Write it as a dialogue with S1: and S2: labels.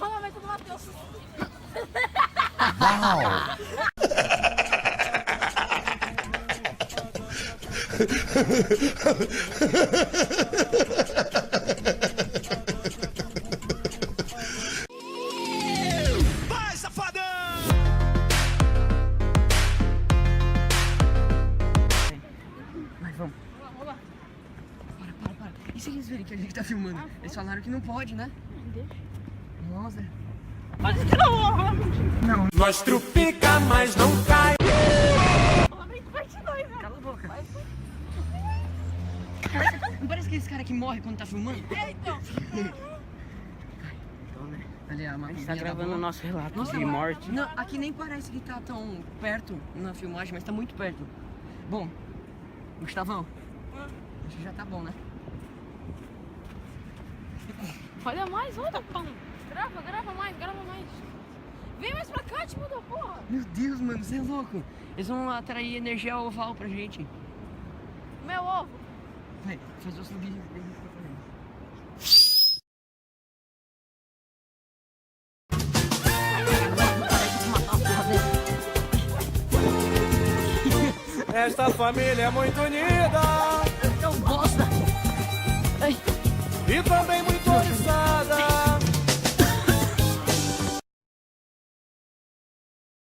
S1: rolamento do Matheus.
S2: Uau!
S3: Vai, safadão!
S4: Vai, vamos.
S1: Vamos lá.
S4: Para. E se eles verem que a gente tá filmando? Eles falaram que não pode, né?
S1: Deixa.
S4: Nossa.
S1: Mas que não, o rolamento.
S3: Nós trupica, mas não cai.
S1: O rolamento parte 2, né?
S4: Cala a boca.
S1: Vai.
S4: Não parece aqueles caras que morrem quando tá filmando?
S1: É, então.
S4: Então, né? Ali a
S5: A gente tá gravando o nosso relato
S4: Nossa,
S5: de morte.
S4: Não, aqui nem parece que tá tão perto na filmagem, mas tá muito perto. Bom, Gustavão, acho que já tá bom, né?
S1: Olha mais, olha, pão. Grava mais. Vem mais pra cá, tipo da porra.
S4: Meu Deus, mano, você é louco. Eles vão atrair energia oval pra gente.
S1: Meu ovo.
S4: Vai, fazer os vídeos dele que eu falei.
S3: Esta família é muito unida.